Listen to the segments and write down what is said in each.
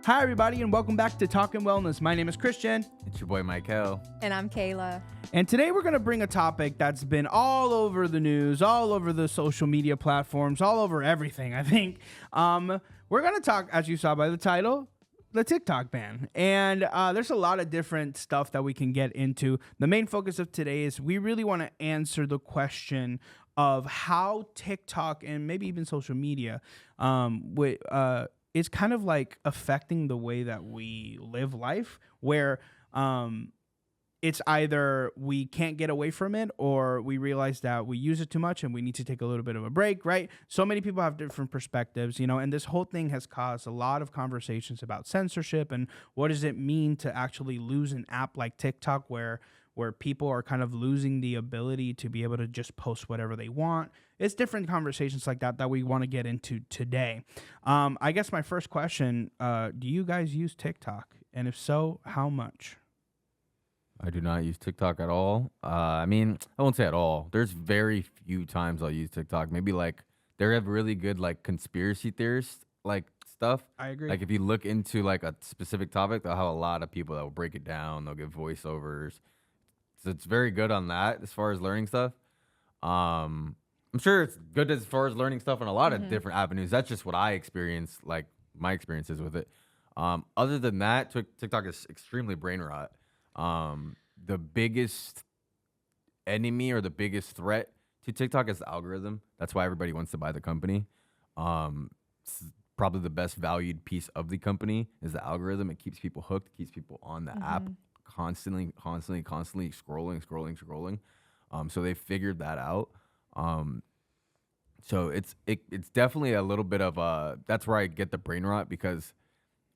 Hi, everybody, and welcome back to Talkin Wellness. My name is Christian. It's your boy, Michael. And I'm Kayla. And today we're going to bring a topic that's been all over the news, all over the social media platforms, all over everything, I think. We're going to talk, as you saw by the title, the TikTok ban. And there's a lot of different stuff that we can get into. The main focus of today is we really want to answer the question of how TikTok and maybe even social media it's kind of like affecting the way that we live life, where it's either we can't get away from it or we realize that we use it too much and we need to take a little bit of a break, right? So many people have different perspectives, and this whole thing has caused a lot of conversations about censorship and what does it mean to actually lose an app like TikTok where people are kind of losing the ability to be able to just post whatever they want. It's different conversations like that we want to get into today. I guess my first question, do you guys use TikTok? And if so, how much? I do not use TikTok at all. I won't say at all. There's very few times I'll use TikTok. Maybe they have really good conspiracy theorist stuff. I agree. Like if you look into a specific topic, they'll have a lot of people that will break it down. They'll give voiceovers. So it's very good on that as far as learning stuff. I'm sure it's good as far as learning stuff on a lot of different avenues. That's just what I experienced, my experiences with it. Other than that, TikTok is extremely brain rot. The biggest enemy or the biggest threat to TikTok is the algorithm. That's why everybody wants to buy the company. It's probably the best valued piece of the company is the algorithm. It keeps people hooked, keeps people on the app constantly scrolling. So they figured that out. So it's definitely a little bit of that's where I get the brain rot, because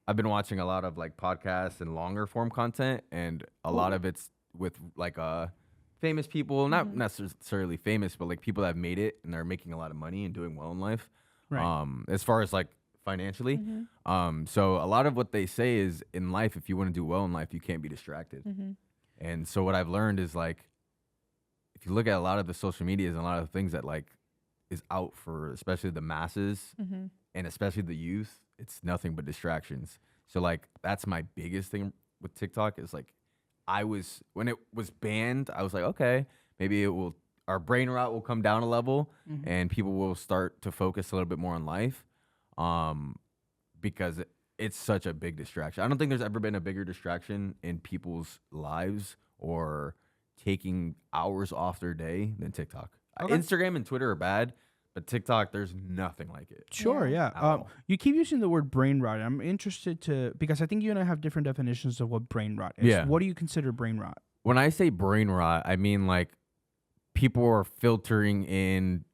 I've been watching a lot of podcasts and longer form content, and a lot of it's with famous people, not necessarily famous, but people that have made it and they're making a lot of money and doing well in life. Right. As far as financially. So a lot of what they say is in life, if you want to do well in life, you can't be distracted. And so what I've learned is if you look at a lot of the social medias and a lot of the things that is out for especially the masses and especially the youth, it's nothing but distractions. So that's my biggest thing with TikTok is when it was banned, I was like, okay, maybe our brain rot will come down a level and people will start to focus a little bit more on life. Because it's such a big distraction. I don't think there's ever been a bigger distraction in people's lives or taking hours off their day than TikTok. Okay. Instagram and Twitter are bad, but TikTok, there's nothing like it. Sure, yeah. You keep using the word brain rot. I'm interested because I think you and I have different definitions of what brain rot is. Yeah. What do you consider brain rot? When I say brain rot, I mean people are filtering in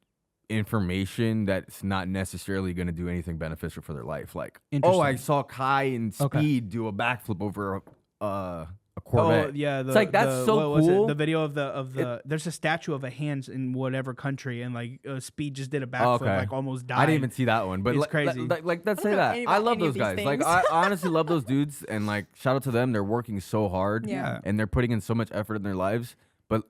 information that's not necessarily going to do anything beneficial for their life. I saw Kai and Speed do a backflip over a Corvette. Oh yeah, it's that's so cool. The video of there's a statue of a hand in whatever country, and Speed just did a backflip, almost died. I didn't even see that one, but it's crazy. Let's say that I love those guys. I honestly love those dudes, and shout out to them. They're working so hard, and they're putting in so much effort in their lives. But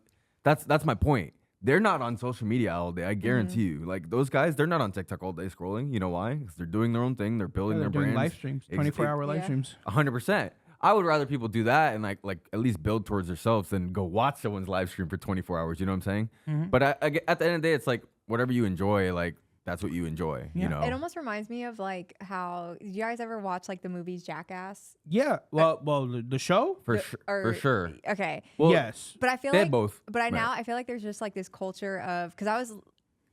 that's my point. They're not on social media all day. I guarantee you. Those guys, they're not on TikTok all day scrolling. You know why? Because they're doing their own thing. They're building their brands. Live streams, 24-hour live streams. 100%. I would rather people do that and at least build towards themselves than go watch someone's live stream for 24 hours. You know what I'm saying? But at the end of the day, it's whatever you enjoy, that's what you enjoy. Yeah. You know. It almost reminds me of how did you guys ever watch the movies Jackass? Yeah. Well, the show for sure. Okay. Well, yes. But I feel they both. But I feel like there's just this culture of because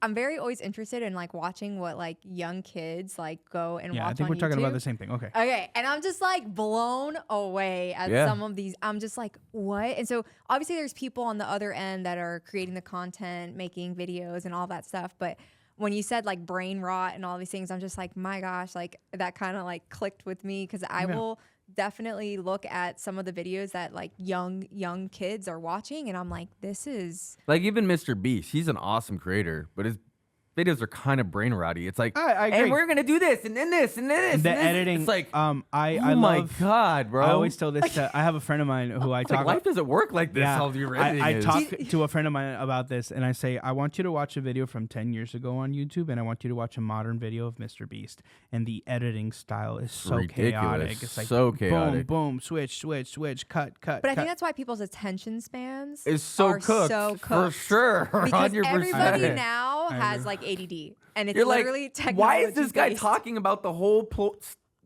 I'm very always interested in watching what young kids go and watch. Yeah, I think we're talking about the same thing. Okay. Okay, and I'm just blown away at some of these. I'm just what? And so obviously there's people on the other end that are creating the content, making videos and all that stuff. But when you said brain rot and all these things, I'm just my gosh, that kind of clicked with me because I will definitely look at some of the videos that young kids are watching, and I'm this is even Mr. Beast. He's an awesome creator, but his videos are kind of brain rotty. It's like, I agree. and we're gonna do this, and then this, and then this. The and this. editing, It's like, I oh my love, god, bro! I always tell this to, I have a friend of mine who I It's talk like, life doesn't work like this. Yeah, How your editing I is. talk to a friend of mine about this, and I say, I want you to watch a video from 10 years ago on YouTube, and I want you to watch a modern video of Mr. Beast. And the editing style is so ridiculous. chaotic. It's like So chaotic. boom, boom, switch, cut. But I think that's why people's attention spans Is so are cooked, so for cooked. sure. Because 100%. everybody agree. now I has agree. like ADD, and it's You're literally like, technology. why is this guy based. talking about the whole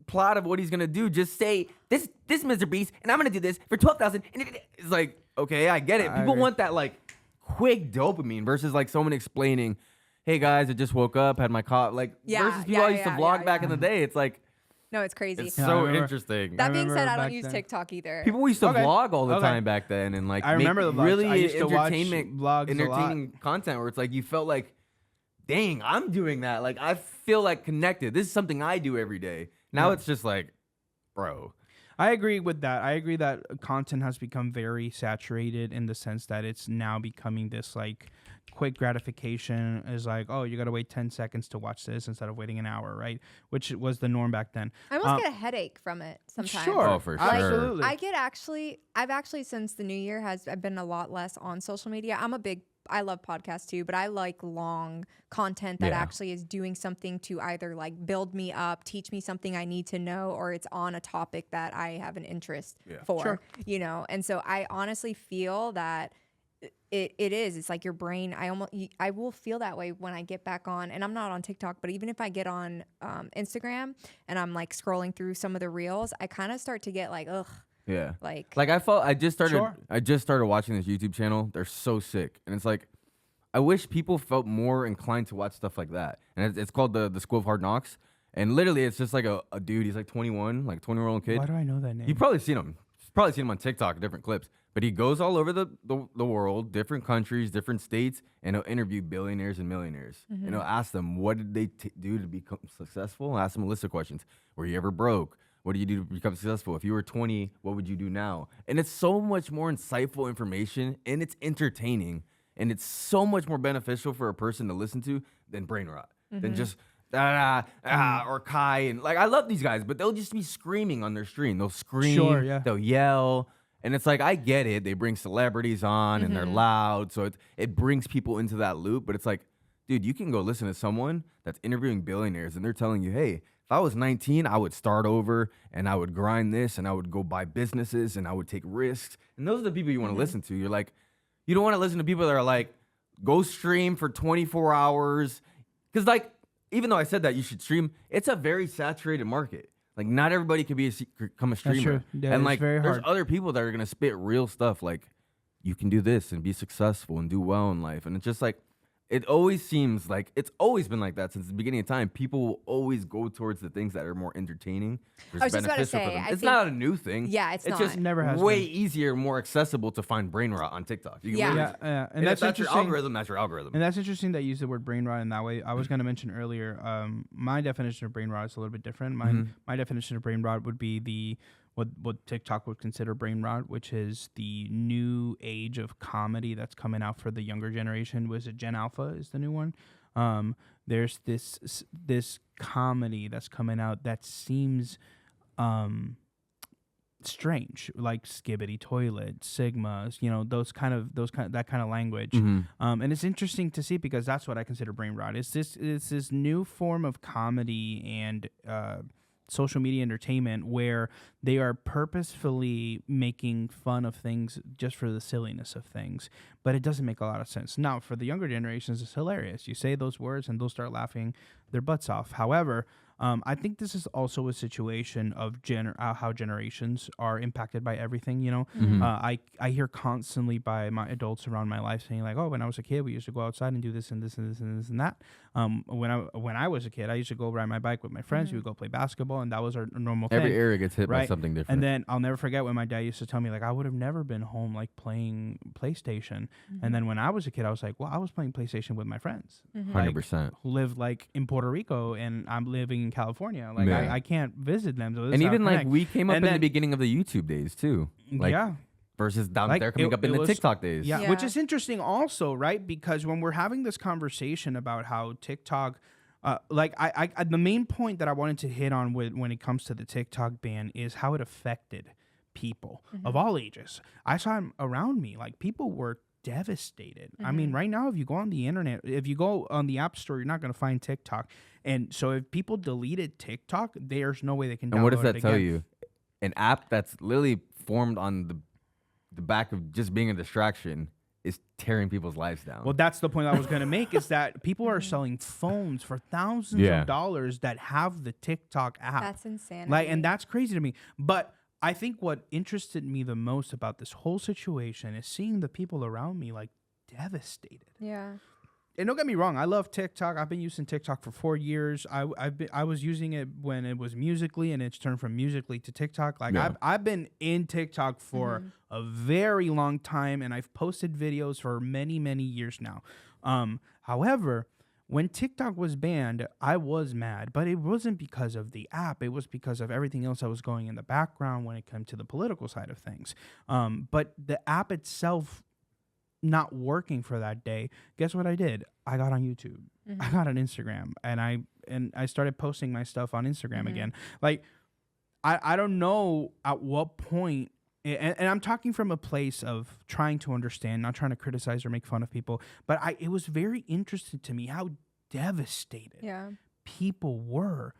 plot of what he's gonna do? Just say this Mr. Beast, and I'm gonna do this for 12,000. And it's like, okay, I get it. I People agree. want that like quick dopamine versus like someone explaining, hey guys, I just woke up, had my coffee. Like versus people I used to vlog back in the day. It's like, No, it's crazy. it's Yeah, I so remember. interesting. That being remember said, I don't back use then. TikTok either. People used to Okay. vlog all the Okay. time back then, and like I remember make the vlogs. really I used to watch entertainment, vlogs a entertaining content where it's like you felt like, dang, I'm doing that. Like I feel like connected. This is something I do every day. Now it's just like, bro. I agree with that. I agree that content has become very saturated in the sense that it's now becoming this like quick gratification is like, oh, you got to wait 10 seconds to watch this instead of waiting an hour, right? Which was the norm back then. I almost get a headache from it sometimes. Sure. Oh, for Like, sure. Absolutely. I've actually since the new year I've been a lot less on social media. I love podcasts too, but I like long content that Yeah. actually is doing something to either like build me up, teach me something I need to know, or it's on a topic that I have an interest for, Sure. you know? And so I honestly feel that it's like your brain. I will feel that way when I get back on, and I'm not on TikTok, but even if I get on Instagram and I'm like scrolling through some of the reels, I kind of start to get like, ugh. Yeah. Like I just started Sure. I just started watching this YouTube channel. They're so sick. And it's like I wish people felt more inclined to watch stuff like that. And it's called the School of Hard Knocks. And literally it's just like a dude, he's like 21, like 20-year-old kid. Why do I know that name? You've probably seen him. You've probably seen him on TikTok, different clips. But he goes all over the world, different countries, different states, and he'll interview billionaires and millionaires. And he'll ask them, what did they do to become successful? Ask them a list of questions. Were you ever broke? What do you do to become successful? If you were 20, what would you do now? And it's so much more insightful information, and it's entertaining, and it's so much more beneficial for a person to listen to than brain rot, than just or Kai. And like, I love these guys, but they'll just be screaming on their stream. They'll scream, Sure, yeah. they'll yell. And it's like, I get it. They bring celebrities on and they're loud. So it brings people into that loop. But it's like, dude, you can go listen to someone that's interviewing billionaires and they're telling you, hey, if I was 19, I would start over and I would grind this and I would go buy businesses and I would take risks. And those are the people you want to listen to. You're like, you don't want to listen to people that are like, go stream for 24 hours. Because like, even though I said that you should stream, it's a very saturated market. Like not everybody can become a streamer. true. Yeah, and it's like very there's hard. other people that are going to spit real stuff. Like you can do this and be successful and do well in life. And it's just like, it always seems like it's always been like that since the beginning of time. People will always go towards the things that are more entertaining. I was just about to beneficial for say, them. I It's think- not a new thing. Yeah, it's not. just Never has way been. easier, more accessible to find brain rot on TikTok. You can Yeah. literally- Yeah, and that's if that's your interesting. algorithm. That's your algorithm. And that's interesting that you use the word brain rot in that way. I was going to mention earlier, my definition of brain rot is a little bit different. My definition of brain rot would be what TikTok would consider brain rot, which is the new age of comedy that's coming out for the younger generation. Was it Gen Alpha is the new one? There's this comedy that's coming out that seems strange, like Skibbity Toilet, Sigmas, you know, that kind of language. And it's interesting to see because that's what I consider brain rot. It's this new form of comedy and social media entertainment where they are purposefully making fun of things just for the silliness of things, but it doesn't make a lot of sense. Now, for the younger generations, it's hilarious. You say those words and they'll start laughing their butts off. However, I think this is also a situation of how generations are impacted by everything. You know, I hear constantly by my adults around my life saying like, "Oh, when I was a kid, we used to go outside and do this and this and this and this and that." When I was a kid, I used to go ride my bike with my friends. We would go play basketball, and that was our normal thing. Every area gets hit by Right. something different. And then I'll never forget when my dad used to tell me like I would have never been home like playing PlayStation. And then when I was a kid, I was like, well, I was playing PlayStation with my friends, 100%. who live like in Puerto Rico, and I'm living in California. Like Yeah. I can't visit them. So this And is how even I like connect. we came up And in the then- beginning of the YouTube days too. Like, yeah. versus down Like, there coming up in the TikTok days. Yeah, Yeah. which is interesting also, right? Because when we're having this conversation about how TikTok, the main point that I wanted to hit on when it comes to the TikTok ban is how it affected people of all ages. I saw them around me, like people were devastated. I mean, right now, if you go on the internet, if you go on the App Store, you're not going to find TikTok. And so if people deleted TikTok, there's no way they can download it. And what does that tell again. you? An app that's literally formed on the back of just being a distraction is tearing people's lives down. Well, that's the point I was going to make is that people are selling phones for thousands of dollars that have the TikTok app. That's insane. And that's crazy to me. But I think what interested me the most about this whole situation is seeing the people around me like devastated. Yeah. And don't get me wrong, I love TikTok. I've been using TikTok for 4 years. I was using it when it was Musical.ly, and it's turned from Musical.ly to TikTok. Like I've been in TikTok for a very long time, and I've posted videos for many, many years now. However, when TikTok was banned, I was mad, but it wasn't because of the app. It was because of everything else that was going in the background when it came to the political side of things. But the app itself not working for that day, guess what I did? I got on YouTube. I got on Instagram, and I started posting my stuff on Instagram again. Like, I don't know at what point, and I'm talking from a place of trying to understand, not trying to criticize or make fun of people, but it was very interesting to me how devastated people were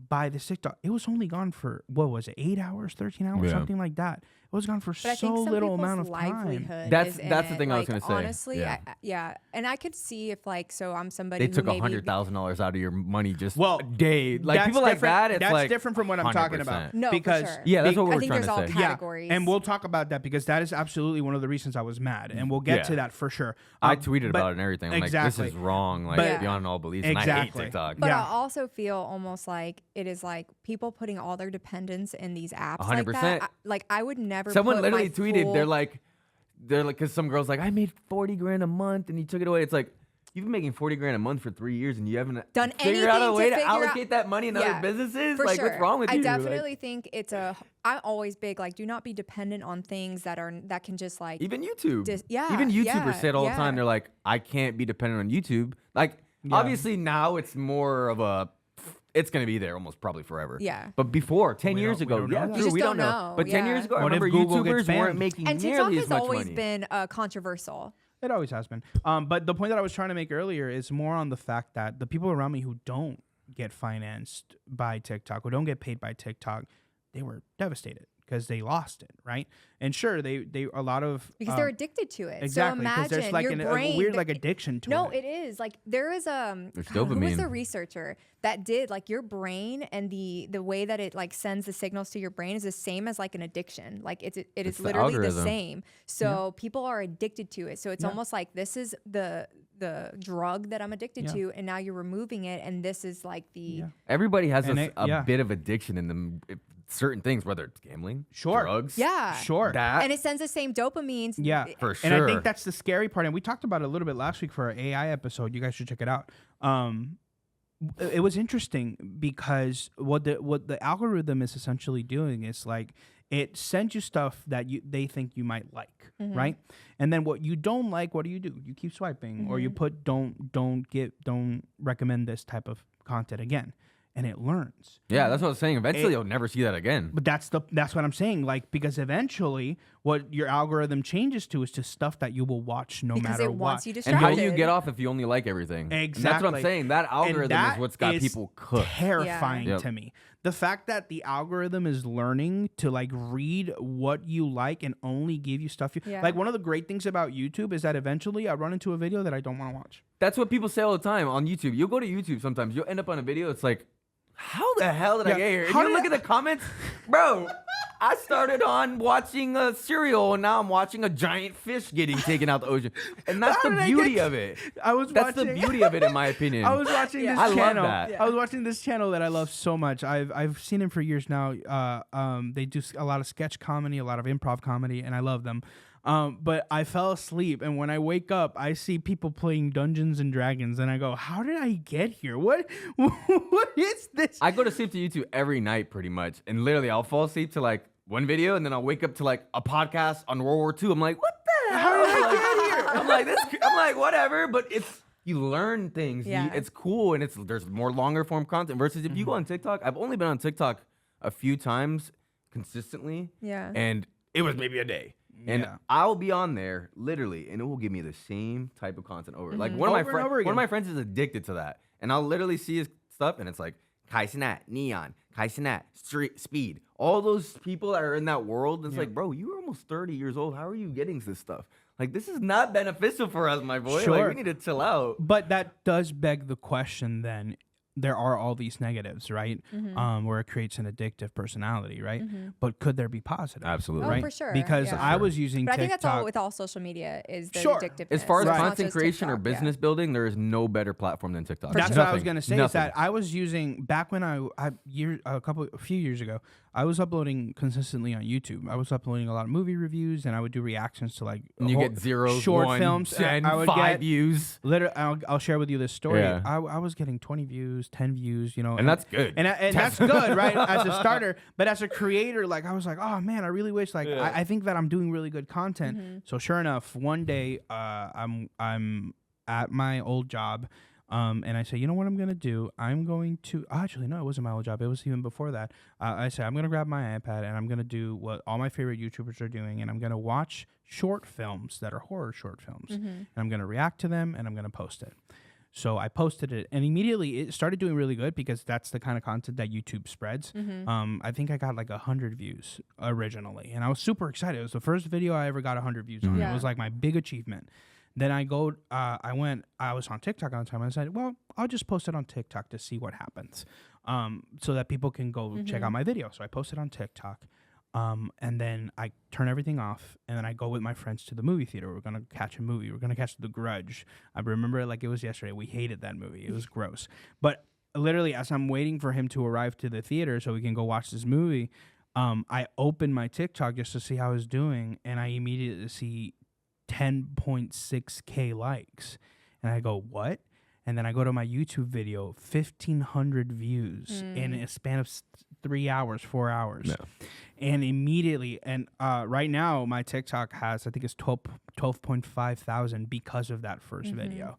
by the TikTok. It was only gone for, what was it, 8 hours, 13 hours, something like that. It was gone for But so little amount of time. That's the thing I was gonna say. Honestly, and I could see if so I'm somebody They took who maybe $100,000 out of your money just Well, a day. Like people like that, it's that's like different from what I'm talking about. 100%. No, because for sure. Yeah, that's what I we're think trying there's all to say. categories. and we'll talk about that because that is absolutely one of the reasons I was mad, and we'll get to that for sure. I tweeted about it and everything. I'm like, exactly. this is wrong, like But- beyond all belief. And I hate Exactly. TikTok. But Yeah. I also feel almost like it is like people putting all their dependence in these apps 100%. like that. I would never. Someone put literally my tweeted, full- they're like, because some girl's like, I made 40 grand a month, and he took it away. It's like, you've been making 40 grand a month for 3 years, and you haven't Done figured out a anything way to to figure out- allocate that money in other businesses. For Like, sure. what's wrong with you? I Like, definitely think it's I'm always big. Like, do not be dependent on things that can just like. even YouTube. Yeah, Even YouTubers yeah, say it all the time. yeah. They're like, I can't be dependent on YouTube. Like, obviously now it's more of a, it's going to be there almost probably forever. Yeah. But before, 10 We years don't- we ago, don't know yeah, that. true, just we don't don't know. know, But 10 yeah. years ago, I What if remember Google gets YouTubers weren't banned? making And TikTok nearly as has much always money. been controversial. It always has been. But the point that I was trying to make earlier is more on the fact that the people around me who don't get financed by TikTok, who don't get paid by TikTok, they were devastated because they lost it, right? And sure, they a lot of Because they're addicted to it. exactly So because there's imagine like your brain. a weird like addiction to No, it. it is like there is There's who was the dopamine. researcher that did like your brain and the way that it like sends the signals to your brain is the same as like an addiction. Like it It's is the literally the algorithm. same. So people are addicted to it. So it's almost like this is the drug that I'm addicted to, and now you're removing it, and this is like the Everybody has And a bit of addiction in them. Certain things, whether it's gambling, Sure. drugs, Sure. that, and it sends the same dopamines. Yeah, for And I sure. think that's the scary part. And we talked about it a little bit last week for our AI episode. You guys should check it out. It was interesting because what the algorithm is essentially doing is like it sends you stuff that they think you might like, right? And then what you don't like, what do? You keep swiping, or you put don't recommend this type of content again, and it learns. Yeah, that's what I was saying. Eventually, you'll never see that again. But that's what I'm saying. Like, because eventually, what your algorithm changes to is to stuff that you will watch no Because matter it what. wants you And distracted. how do you get off if you only like everything? Exactly. And that's what I'm saying. That algorithm And is what's got is people cooked. Terrifying Yep. to me. The fact that the algorithm is learning to like read what you like and only give you stuff like. One of the great things about YouTube is that eventually I run into a video that I don't want to watch. That's what people say all the time on YouTube. You'll go to YouTube sometimes. You'll end up on a video. It's like, how the hell did I get here? If How you did look at the comments, bro, I started on watching a cereal, and now I'm watching a giant fish getting taken out the ocean. And that's How the did I beauty get- of it. I was That's watching. the beauty of it, in my opinion. I was watching this I love channel. that. I was watching this channel that I love so much. I've seen him for years now. They do a lot of sketch comedy, a lot of improv comedy, and I love them. But I fell asleep, and when I wake up, I see people playing Dungeons and Dragons, and I go, "How did I get here? What is this?" I go to sleep to YouTube every night, pretty much, and literally I'll fall asleep to like one video, and then I'll wake up to like a podcast on World War II. I'm like, what the hell? I'm like, whatever. But you learn things. Yeah. It's cool, and there's more longer form content versus if you go on TikTok. I've only been on TikTok a few times consistently. Yeah. And it was maybe a day. And I'll be on there literally, and it will give me the same type of content over. Like one of my friends is addicted to that, and I'll literally see his stuff, and it's like Kaisenat, Neon, Kaisenat, Street Speed, all those people that are in that world. It's like, bro, you're almost 30 years old. How are you getting this stuff? Like, this is not beneficial for us, my boy. Like, we need to chill out. But that does beg the question then. There are all these negatives, right? Where it creates an addictive personality, right? But could there be positive? Absolutely. Right? Oh, for sure. Because I was using but TikTok. I think that's all with all social media is the addictiveness. As far as It's not content just creation or TikTok, business building, there is no better platform than TikTok. That's what I was gonna say. Is Nothing. that I was using back when a few years ago, I was uploading consistently on YouTube. I was uploading a lot of movie reviews, and I would do reactions to like And you get 0, short 1, films. 10, I would 5 get, views. Literally, I'll share with you this story. Yeah. I was getting 20 views, 10 views, you know, And that's good. And that's good, right? As a starter, but as a creator, like I was like, oh man, I really wish, like I think that I'm doing really good content. So sure enough, one day, I'm at my old job. And I say, you know what I'm going to do? I'm going to, actually, no, it wasn't my old job. It was even before that. I say, I'm going to grab my iPad and I'm going to do what all my favorite YouTubers are doing. And I'm going to watch short films that are horror short films. And I'm going to react to them and I'm going to post it. So I posted it and immediately it started doing really good because that's the kind of content that YouTube spreads. I think I got like 100 views originally. And I was super excited. It was the first video I ever got 100 views on. It was like my big achievement. Then I was on TikTok on the time. I said, well, I'll just post it on TikTok to see what happens, so that people can go check out my video. So I posted on TikTok, and then I turn everything off, and then I go with my friends to the movie theater. We're going to catch a movie. We're going to catch The Grudge. I remember it like it was yesterday. We hated that movie. It was gross. But literally, as I'm waiting for him to arrive to the theater so we can go watch this movie, I opened my TikTok just to see how I was doing, and I immediately see 10.6K likes. And I go, what? And then I go to my YouTube video, 1,500 views in a span of 3 hours, 4 hours. No. And immediately, and right now my TikTok has, I think it's 12.5 thousand because of that first video.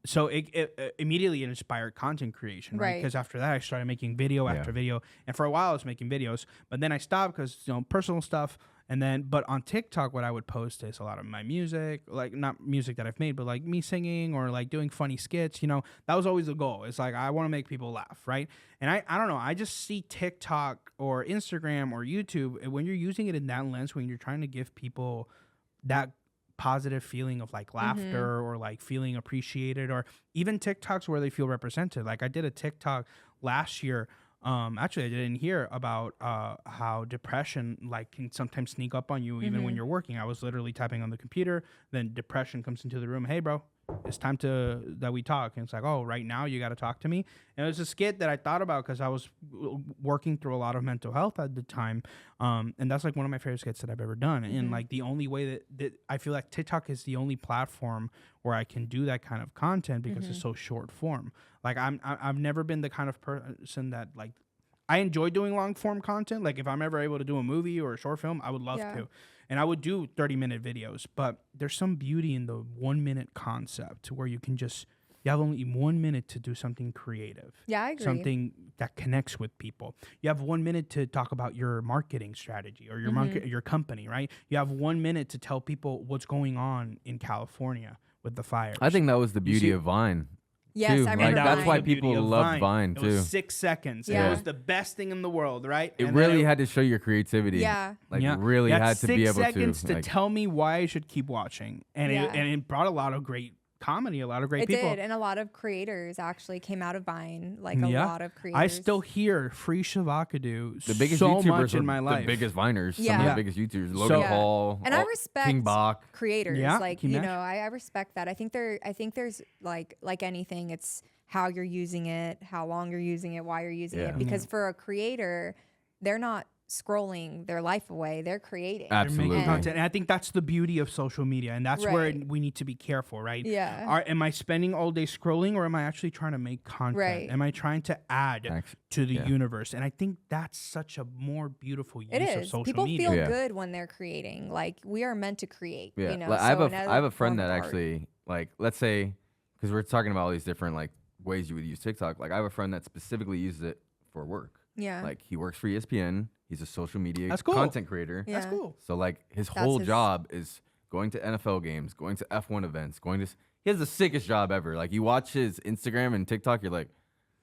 So it immediately inspired content creation, right? Because after that I started making video after video. And for a while I was making videos, but then I stopped because, personal stuff. And then, but on TikTok, what I would post is a lot of my music, like not music that I've made, but like me singing or like doing funny skits, that was always the goal. It's like, I want to make people laugh, right? And I don't know, I just see TikTok or Instagram or YouTube, when you're using it in that lens, when you're trying to give people that positive feeling of like laughter or like feeling appreciated, or even TikToks where they feel represented. Like I did a TikTok last year. Actually, I didn't hear about how depression like can sometimes sneak up on you even when you're working. I was literally typing on the computer, then depression comes into the room. Hey, bro, it's time that we talk. And it's like, oh, right now you got to talk to me. And it was a skit that I thought about because I was working through a lot of mental health at the time. And that's like one of my favorite skits that I've ever done. And like the only way that I feel like TikTok is the only platform where I can do that kind of content because it's so short form. Like I've never been the kind of person that like, I enjoy doing long form content. Like if I'm ever able to do a movie or a short film, I would love to. And I would do 30-minute videos, but there's some beauty in the 1 minute concept where you have only 1 minute to do something creative. Yeah, I agree. Something that connects with people. You have 1 minute to talk about your marketing strategy or your company, right? You have 1 minute to tell people what's going on in California with the fires. I think that was the beauty of Vine. Yes, too. I remember that's Vine. why people love Vine It too. was 6 seconds. Yeah. It was the best thing in the world, right? It And really then had to show your creativity. Yeah. Really You had to be able to. 6 seconds to like, tell me why I should keep watching, and it brought a lot of great comedy, a lot of great people. It did, and a lot of creators actually came out of Vine. Like a lot of creators. I still hear Free Shavakadu the biggest so YouTubers much are in my life. the biggest Viners. Yeah. Some of the biggest YouTubers. Logan Paul. And I respect King Bach. creators. Yeah, Like, King Nash. I respect that. I think there's like anything, it's how you're using it, how long you're using it, why you're using it. Because for a creator, they're not scrolling their life away. They're creating. They're making Absolutely. content. And I think that's the beauty of social media. And that's where Right. we need to be careful, right? Yeah. Am I spending all day scrolling, or am I actually trying to make content? Right. Am I trying to add to the yeah. universe? And I think that's such a more beautiful use It of is. social People media. feel Yeah. good when they're creating. Like, we are meant to create. Yeah, You know? like, So I have another a friend form of that art. actually, like, let's say, because we're talking about all these different like ways you would use TikTok. Like, I have a friend that specifically uses it for work. Yeah. Like, he works for ESPN. He's a social media That's cool. content creator. Yeah. That's cool. So like his That's whole his- job is going to NFL games, going to F1 events, going to. He has the sickest job ever. Like, you watch his Instagram and TikTok, you're like,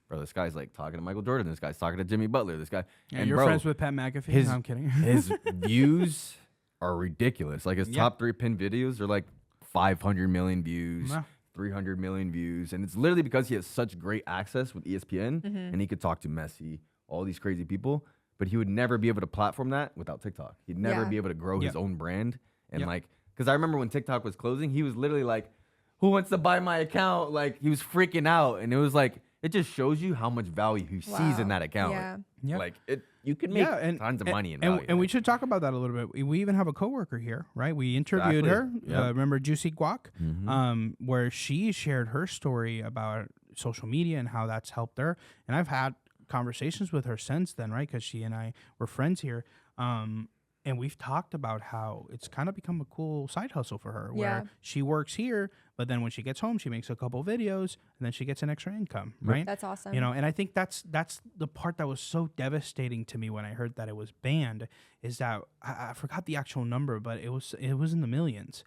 bro, this guy's like talking to Michael Jordan. This guy's talking to Jimmy Butler. This guy. Yeah, and you're bro, friends with Pat McAfee. his- No, I'm kidding. his views are ridiculous. Like, his Yeah. top 3 pinned videos are like 500 million views. Wow. 300 million views, and it's literally because he has such great access with ESPN, Mm-hmm. and he could talk to Messi, all these crazy people, but he would never be able to platform that without TikTok. He'd never Yeah. be able to grow his Yep. own brand, and Yep. like, because I remember when TikTok was closing, he was literally like, "Who wants to buy my account?" Like, he was freaking out, and it was like, it just shows you how much value he sees in Wow. that account. Yeah. Yeah. Like, you can make and tons of money in and, value. and we should talk about that a little bit. We even have a coworker here, right? We interviewed Exactly. her. Yep. Remember Juicy Guac, Mhm. where she shared her story about social media and how that's helped her. And I've had conversations with her since then, right? Because she and I were friends here. And we've talked about how it's kind of become a cool side hustle for her, where Yeah. she works here, but then when she gets home, she makes a couple videos, and then she gets an extra income, right? That's awesome. You know, and I think that's the part that was so devastating to me when I heard that it was banned. Is that I forgot the actual number, but it was in the millions,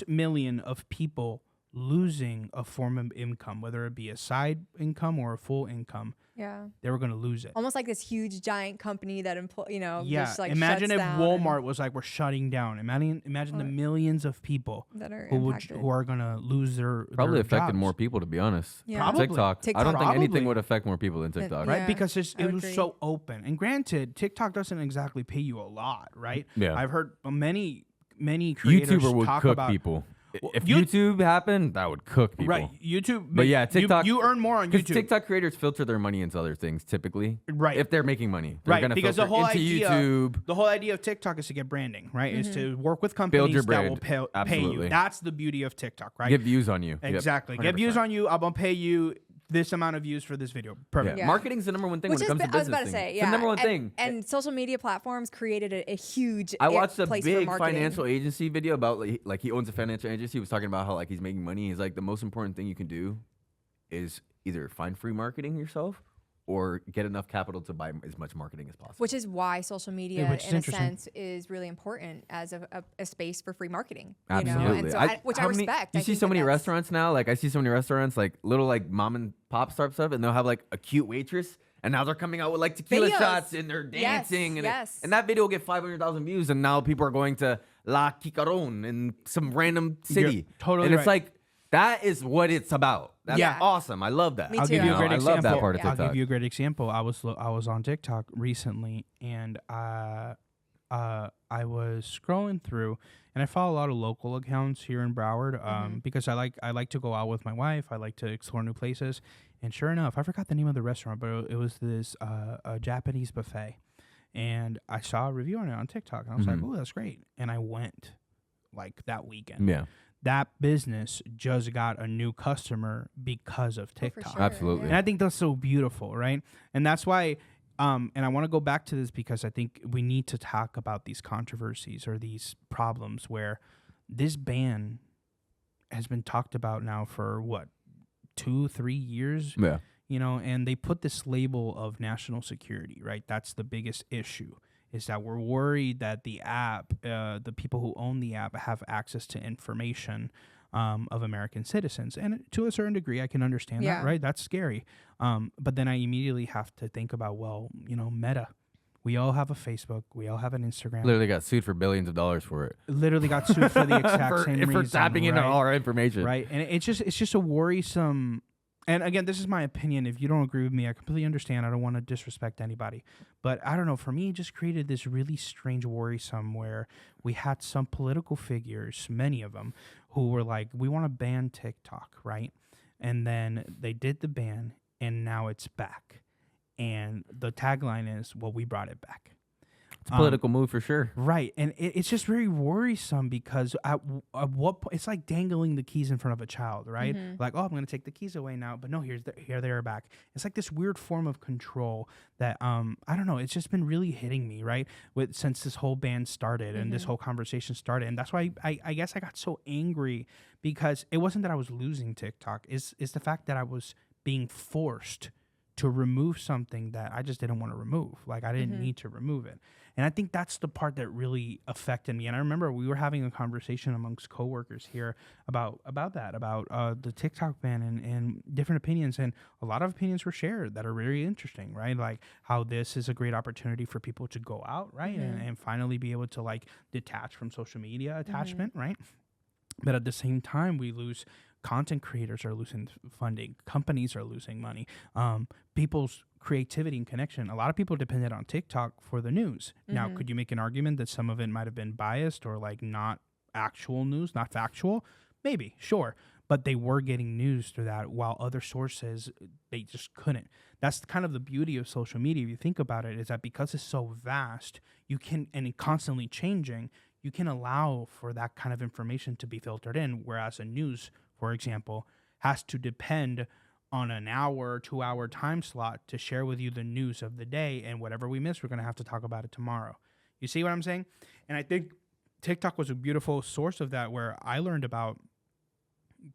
million of people losing a form of income, whether it be a side income or a full income. Yeah. They were going to lose it. Almost like this huge giant company that Yeah, just like imagine shuts if down Walmart was like, we're shutting down. Imagine the Or- millions of people that are who impacted. are going to lose their Probably their affected jobs. more people, to be honest. Yeah. Probably. TikTok. I TikTok. don't think anything Probably. would affect more people than TikTok. Right, Yeah, because I it would was agree. so open. And granted, TikTok doesn't exactly pay you a lot, right? Yeah. I've heard many creators YouTuber would talk cook about people. Well, If you- YouTube happened, that would cook people. right YouTube, But yeah, TikTok. you earn more on Because YouTube, TikTok creators filter their money into other things typically. right? If they're making money, they're Right, gonna because the filter whole into idea- YouTube. The whole idea of TikTok is to get branding, right? Is to work with Build companies your that will brand. pay you. Absolutely. That's the beauty of TikTok, right? Get views on you. Yep, Exactly. Get views 100%. on you. I'm gonna pay you this amount of views for this video. Perfect. Yeah. Marketing's the number one thing Which when it comes to I was business. about to things. say, It's yeah. the number one and, thing. And social media platforms created a huge I watched a place for big marketing. financial agency video about like he owns a financial agency. He was talking about how like he's making money. He's like, the most important thing you can do is either find free marketing yourself or get enough capital to buy as much marketing as possible. Which is why social media, which is in a interesting. sense, is really important as a space for free marketing. Absolutely. You know? And so which I how many- respect. You I see think so that many that's- restaurants now. Like I see so many restaurants, like little like mom and pop startup stuff, and they'll have like a cute waitress, and now they're coming out with like tequila Videos. shots and they're Yes, dancing, and yes. and that video will get 500,000 views, and now people are going to La Quicaron in some random city. totally and it's right. like that is what it's about. That's Yeah. awesome. I love that. Me I'll too. give you a know, great I example. love that part of Yeah. TikTok. I'll give you a great example. I was on TikTok recently, and I was scrolling through, and I follow a lot of local accounts here in Broward, because I like to go out with my wife. I like to explore new places, and sure enough, I forgot the name of the restaurant, but it was this a Japanese buffet, and I saw a review on it on TikTok, and I was like, "Oh, that's great!" And I went like that weekend. Yeah, That business just got a new customer because of Oh, for TikTok. sure, Absolutely. And I think that's so beautiful, right? And that's why, and I want to go back to this because I think we need to talk about these controversies or these problems where this ban has been talked about now for what, 2-3 years, yeah. you know, and they put this label of national security, right? That's the biggest issue. Is that we're worried that the app, the people who own the app have access to information of American citizens. And to a certain degree, I can understand Yeah. that, right? That's scary. But then I immediately have to think about, well, you know, Meta. We all have a Facebook. We all have an Instagram. Literally got sued for billions of dollars for it. Literally got sued for the exact same for reason. tapping into right? all our information. Right. And it's just a worrisome. And again, this is my opinion. If you don't agree with me, I completely understand. I don't want to disrespect anybody. But I don't know. For me, it just created this really strange worrisome where we had some political figures, many of them, who were like, we want to ban TikTok, right? And then they did the ban, and now it's back. and the tagline is, well, we brought it back. It's a political move for sure. Right. And it's just very worrisome because at what point, it's like dangling the keys in front of a child, right? Like, oh, I'm going to take the keys away now. But no, here they are back. It's like this weird form of control that, I don't know, it's just been really hitting me, right? Since this whole ban started and this whole conversation started. And that's why I guess I got so angry, because it wasn't that I was losing TikTok. It's the fact that I was being forced to remove something that I just didn't want to remove. Like, I didn't need to remove it. And I think that's the part that really affected me. And I remember we were having a conversation amongst coworkers here about the TikTok ban and different opinions. And a lot of opinions were shared that are very interesting, right? Like how this is a great opportunity for people to go out, right? And finally be able to like detach from social media attachment, right? But at the same time, we lose content creators are losing funding. Companies are losing money. People's creativity and connection. A lot of people depended on TikTok for the news. Now, could you make an argument that some of it might have been biased or like not actual news, not factual? Maybe, sure. But they were getting news through that, while other sources, they just couldn't. That's kind of the beauty of social media, if you think about it, is that because it's so vast, you can, and constantly changing, you can allow for that kind of information to be filtered in, whereas a news, for example, has to depend on an hour, 2-hour time slot to share with you the news of the day, and whatever we miss, we're going to have to talk about it tomorrow. You see what I'm saying? And I think TikTok was a beautiful source of that, where I learned about,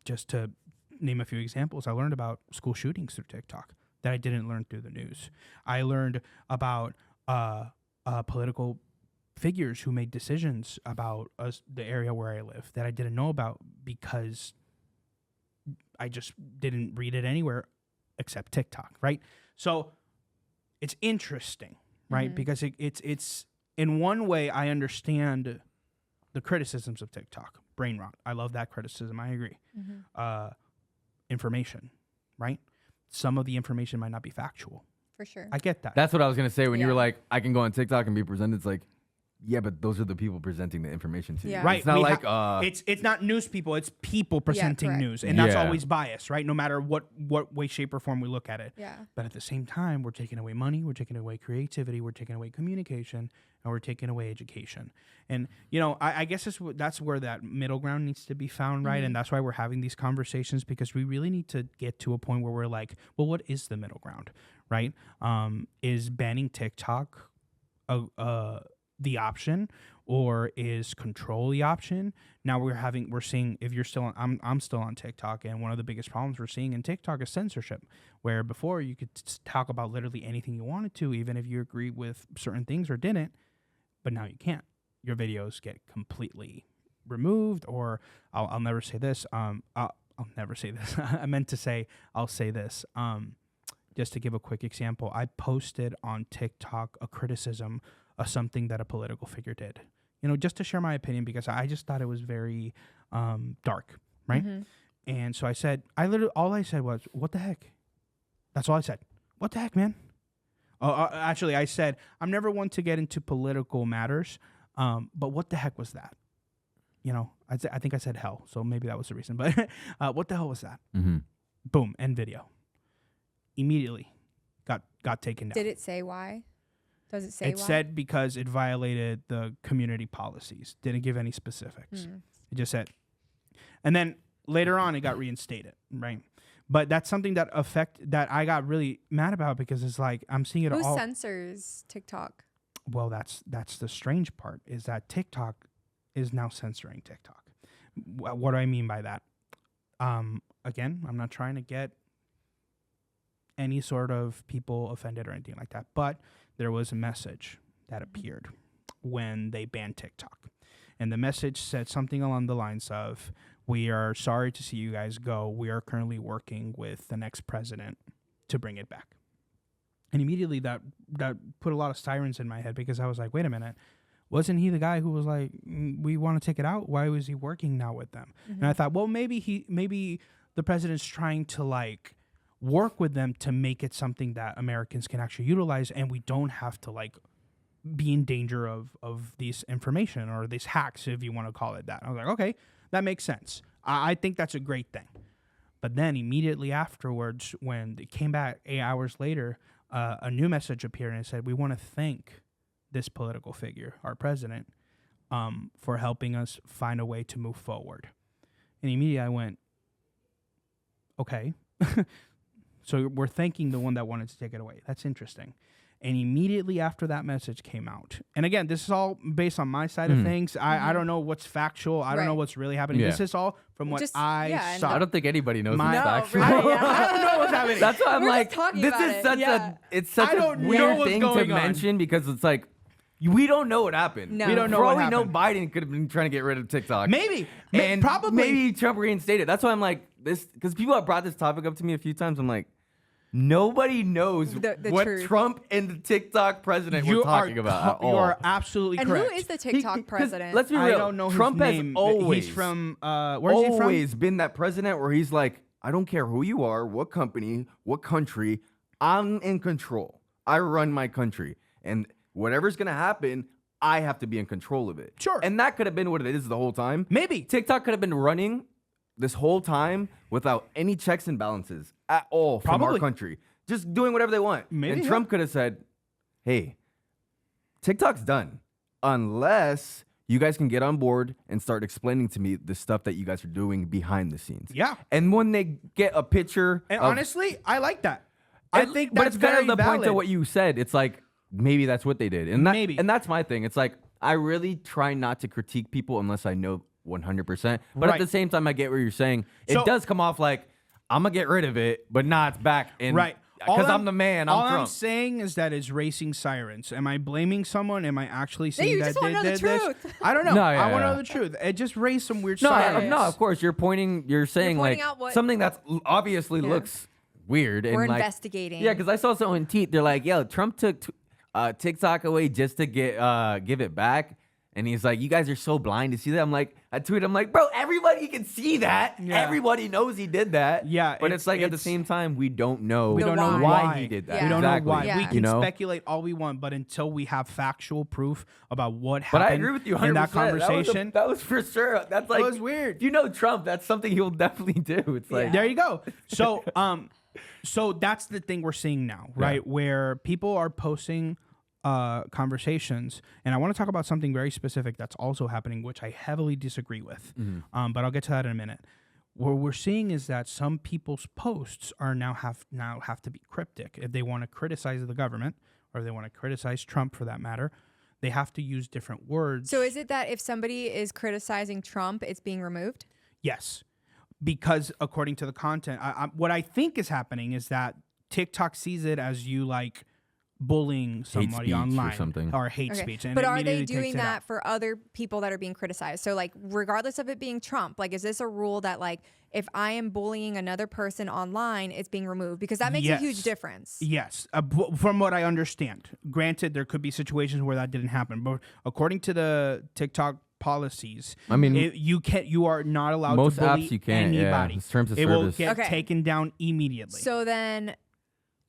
just to name a few examples, I learned about school shootings through TikTok that I didn't learn through the news. I learned about political figures who made decisions about the area where I live that I didn't know about because I just didn't read it anywhere except TikTok, right? So it's interesting, right? Because it's in one way I understand the criticisms of TikTok. Brain rot. I love that criticism. I agree. Information, right? Some of the information might not be factual. For sure. I get that. That's what I was gonna say when you were like, I can go on TikTok and be presented. It's like, yeah, but those are the people presenting the information to you. Yeah. Right. It's not like it's not news people, it's people presenting correct. news. And that's Yeah. always biased, right? No matter what way, shape, or form we look at it. Yeah. But at the same time, we're taking away money, we're taking away creativity, we're taking away communication, and we're taking away education. And, you know, I guess that's where that middle ground needs to be found, right? And that's why we're having these conversations, because we really need to get to a point where we're like, well, what is the middle ground, right? Is banning TikTok the option, or is control the option? Now we're seeing, if you're still on, I'm still on TikTok, and one of the biggest problems we're seeing in TikTok is censorship, where before you could talk about literally anything you wanted to, even if you agree with certain things or didn't, but now you can't. Your videos get completely removed, or I'll never say this. I'll never say this. I meant to say, I'll say this. Just to give a quick example, I posted on TikTok a criticism of something that a political figure did, you know, just to share my opinion, because I just thought it was very dark, right? And so I said, all I said was, what the heck? That's all I said. What the heck, man? Actually, I said, I'm never one to get into political matters, but what the heck was that? You know, I think I said hell, so maybe that was the reason, but what the hell was that? Boom, end video. Immediately got taken down. Did it say why? Does it say why? It said because it violated the community policies. Didn't give any specifics. It just said. And then later on, it got reinstated, right? But that's something that I got really mad about, because it's like I'm seeing it all. Who censors TikTok? Well, that's the strange part, is that TikTok is now censoring TikTok. What do I mean by that? Again, I'm not trying to get any sort of people offended or anything like that, but there was a message that appeared when they banned TikTok. And the message said something along the lines of, we are sorry to see you guys go. We are currently working with the next president to bring it back. And immediately that put a lot of sirens in my head, because I was like, wait a minute. Wasn't he the guy who was like, we want to take it out? Why was he working now with them? And I thought, well, maybe the president's trying to like work with them to make it something that Americans can actually utilize, and we don't have to like be in danger of these information or these hacks, if you want to call it that. I was like, okay, that makes sense. I think that's a great thing. But then immediately afterwards, when it came back 8 hours later, a new message appeared and it said, "We want to thank this political figure, our president, for helping us find a way to move forward." And immediately I went, okay. So we're thanking the one that wanted to take it away. That's interesting. And immediately after that message came out, and again, this is all based on my side of things. I don't know what's factual. I don't know what's really happening. Yeah. This is all from what I saw. I don't think anybody knows what's factual. I don't know what's happening. That's why I'm We're like, just talking this about is it. such Yeah. it's such I a don't know weird what's thing to going on. mention because it's like, we don't know what happened. No. We don't know For what all we know, happened. Biden could have been trying to get rid of TikTok. Maybe. And Probably. maybe Trump reinstated. That's why I'm like, this, because people have brought this topic up to me a few times. I'm like, nobody knows The what truth. Trump and the TikTok president were talking about at all. You are absolutely And correct. who is the TikTok president? Let's be real. I don't know Trump his has name. always, He's from, where's he from? always been that president where he's like, I don't care who you are, what company, what country, I'm in control. I run my country. And whatever's going to happen, I have to be in control of it. Sure. And that could have been what it is the whole time. Maybe. TikTok could have been running this whole time without any checks and balances at all from our Probably. country. Just doing whatever they want. Maybe, and yeah. Trump could have said, hey, TikTok's done. Unless you guys can get on board and start explaining to me the stuff that you guys are doing behind the scenes. Yeah. And when they get a picture And of, honestly, I like that. I think but that's it's kind very of the valid. point of what you said. It's like, maybe that's what they did. And that, Maybe. And that's my thing. It's like, I really try not to critique people unless I know 100%. But Right. at the same time, I get what you're saying. So- It does come off like, I'm going to get rid of it, but nah, it's back. And Right. Because I'm the man. All I'm I'm Trump. saying is that it's racing sirens. Am I blaming someone? Am I actually saying you that just wanna know the did this? truth. I don't know. No, I yeah, want to yeah. know the truth. It just raised some weird No, sirens. no, of course. You're saying pointing like out what- something that's obviously looks weird. And We're like, investigating. Yeah, because I saw someone tweet. They're like, yo, Trump took TikTok away just to give it back. And he's like, you guys are so blind to see that. I'm like, I tweeted, I'm like, bro, everybody can see that. Yeah. Everybody knows he did that. Yeah, But it's like at the it's- same time, we don't know. We The don't know why. why he did that. Yeah. We don't Exactly. know why. Yeah. We You can know? speculate all we want, but until we have factual proof about what But happened I agree with you 100%. in that conversation, That was for sure. That's like, was weird. If you know Trump, that's something he'll definitely do. It's like, there you go. So, so that's the thing we're seeing now, right? Where people are posting conversations, and I want to talk about something very specific that's also happening, which I heavily disagree with. But I'll get to that in a minute. What we're seeing is that some people's posts are now have to be cryptic if they want to criticize the government or if they want to criticize Trump for that matter. They have to use different words. So is it that if somebody is criticizing Trump, it's being removed? Yes, because according to the content, what I think is happening is that TikTok sees it as you like bullying somebody speech or online something. or hate Okay. speech. And But it are they immediately doing takes it that out. for other people that are being criticized? So like regardless of it being Trump, like is this a rule that like if I am bullying another person online, it's being removed? Because that makes a huge Yes. difference. Yes, from what I understand. Granted, there could be situations where that didn't happen, but according to the TikTok policies, I mean, you are not allowed most to bully apps you can't, yeah. anybody. It's terms of it will service. get Okay. taken down immediately. So then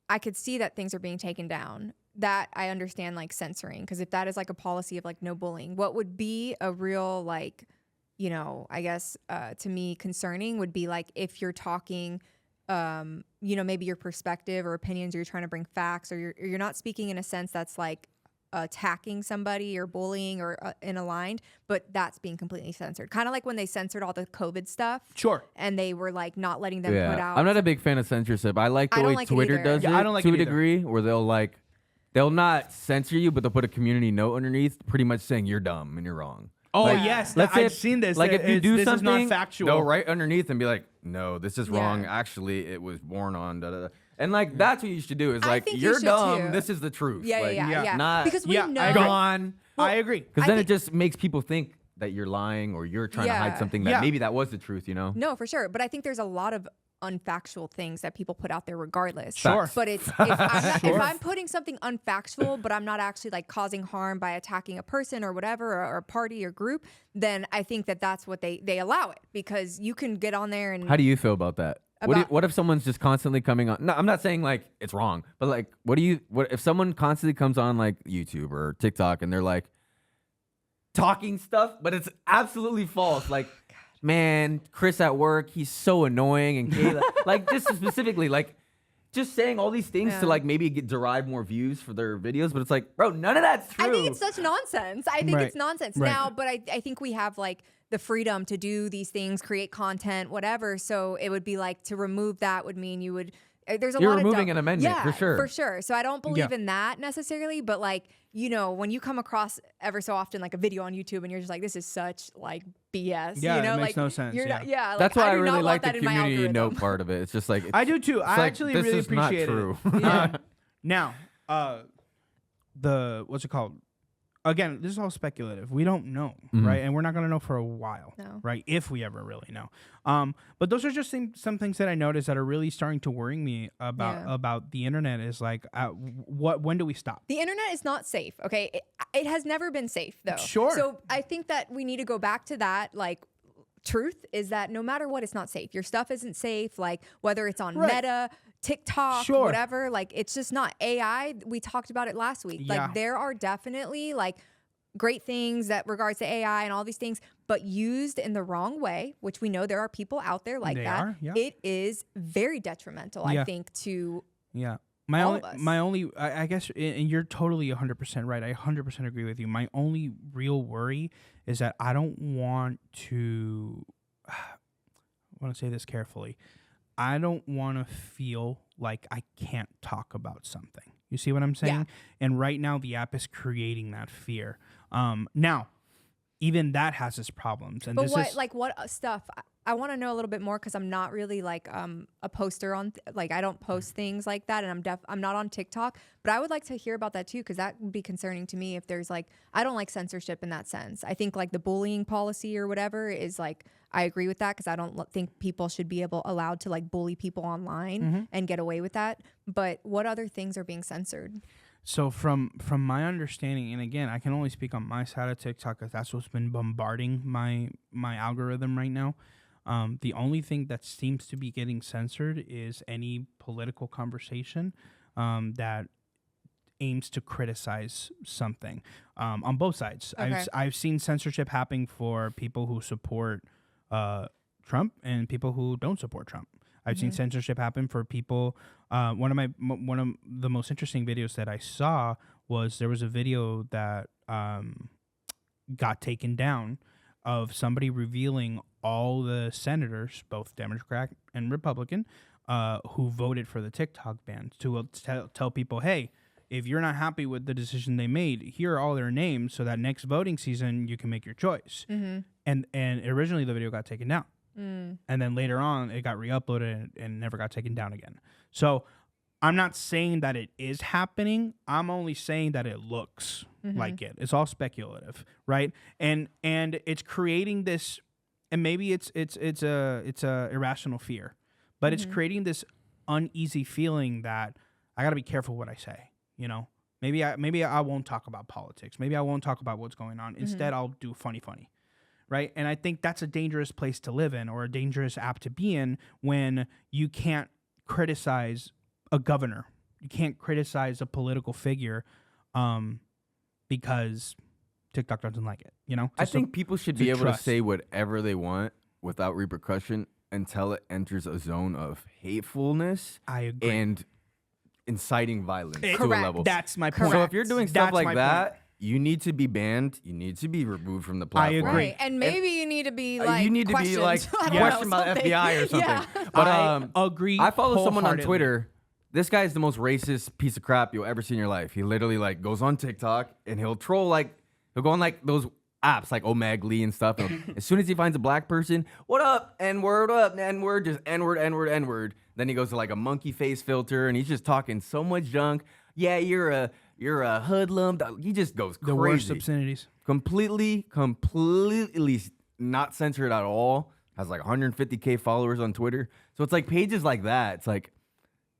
I could see that things are being taken down. That I understand like censoring, because if that is like a policy of like no bullying, what would be a real like, you know, I guess to me concerning would be like if you're talking, you know, maybe your perspective or opinions, or you're trying to bring facts, or you're not speaking in a sense that's like attacking somebody or bullying or unaligned, but that's being completely censored. Kind of like when they censored all the COVID stuff. Sure. And they were like not letting them yeah. put out. I'm not a big fan of censorship. I like the I don't way like it Twitter either. does Yeah, it I don't like to it a either. degree, where they'll not censor you, but they'll put a community note underneath, pretty much saying you're dumb and you're wrong. Oh Like, yes, let's say I've seen this. Like if you do this something, is not factual. they'll write underneath and be like, "No, this is wrong. Yeah. Actually, it was born on." Da, da, da. And like that's what you should do. Is I like think you you're should dumb. too. This is the truth. Yeah, like, yeah. Not Because we Yeah, know. I agree. gone. I agree. Because I then it think- just makes people think that you're lying or you're trying to Yeah. hide something that Yeah. maybe that was the truth. You know. No, for sure. But I think there's a lot of unfactual things that people put out there regardless. Sure. But it's if I'm putting something unfactual, but I'm not actually like causing harm by attacking a person or whatever, or a party or group, then I think that that's what they allow it, because you can get on there and How do you feel about that? What if someone's just constantly coming on? No, I'm not saying like it's wrong, but like, what if someone constantly comes on like YouTube or TikTok and they're like talking stuff, but it's absolutely false? Like, man, Chris at work, he's so annoying, and Kayla, like just specifically, like just saying all these things to like maybe derive more views for their videos, but it's like, bro, none of that's true. I think it's such nonsense. I think it's nonsense now, but I think we have like the freedom to do these things, create content, whatever. So it would be like to remove that would mean you would. There's a You're lot removing of an amendment for sure. For sure. So I don't believe in that necessarily, but like, you know, when you come across ever so often like a video on YouTube and you're just like, this is such like BS. Yeah, you know, it makes like, no sense. You're not, like, that's why I do really not like want the that in my community note algorithm. part of it. It's just like I do too. I actually this really is not appreciate true. it. Now, the what's it called? Again, this is all speculative. We don't know, right? And we're not going to know for a while, right? If we ever really know. But those are just some things that I noticed that are really starting to worry me about the internet. Is like, when do we stop? The internet is not safe. Okay, it has never been safe though. Sure. So I think that we need to go back to that. Like, truth is that no matter what, it's not safe. Your stuff isn't safe. Like whether it's on Meta, TikTok, whatever, like it's just not. AI, we talked about it last week. Like there are definitely like great things that regards to AI and all these things, but used in the wrong way, which we know there are people out there like it is very detrimental, I think, to my only I guess, and you're totally 100% right. I 100% agree with you. My only real worry is that I don't want to I want to say this carefully. I don't want to feel like I can't talk about something. You see what I'm saying? Yeah. And right now the app is creating that fear. Now, even that has its problems. And but what stuff? I want to know a little bit more because I'm not really like a poster on like I don't post things like that, and I'm not on TikTok. But I would like to hear about that too because that would be concerning to me if there's like I don't like censorship in that sense. I think like the bullying policy or whatever is like I agree with that because I don't think people should be allowed to like bully people online and get away with that. But what other things are being censored? So from my understanding, and again, I can only speak on my side of TikTok because that's what's been bombarding my algorithm right now. The only thing that seems to be getting censored is any political conversation that aims to criticize something on both sides. Okay. I've seen censorship happening for people who support Trump and people who don't support Trump. I've seen censorship happen for people. One of the most interesting videos that I saw was there was a video that got taken down of somebody revealing all the senators, both Democrat and Republican, who voted for the TikTok ban to tell people, hey, if you're not happy with the decision they made, here are all their names so that next voting season you can make your choice. And originally the video got taken down. And then later on, it got re-uploaded and never got taken down again. So I'm not saying that it is happening. I'm only saying that it looks like it. It's all speculative, right? And it's creating this, and maybe it's a irrational fear, but it's creating this uneasy feeling that I got to be careful what I say. You know, maybe I won't talk about politics. Maybe I won't talk about what's going on. Instead, I'll do funny. Right. And I think that's a dangerous place to live in, or a dangerous app to be in, when you can't criticize a governor. You can't criticize a political figure because TikTok doesn't like it. You know, I think people should be able to say whatever they want without repercussion until it enters a zone of hatefulness. I agree. And inciting violence to a level. That's my point. So if you're doing stuff like that, you need to be banned. You need to be removed from the platform. I agree. Right. And maybe you need to be like questioned by the FBI or something. Yeah. But I agree. I follow someone on Twitter. This guy is the most racist piece of crap you'll ever see in your life. He literally like goes on TikTok and he'll troll he'll go on like those apps like Omegle and stuff. And as soon as he finds a black person, what up? N-word, up, N-word, just N-word, N-word, N-word. Then he goes to like a monkey face filter and he's just talking so much junk. Yeah, you're a hoodlum. He just goes crazy. The worst obscenities. Completely not censored at all. Has like 150K followers on Twitter. So it's like pages like that. It's like,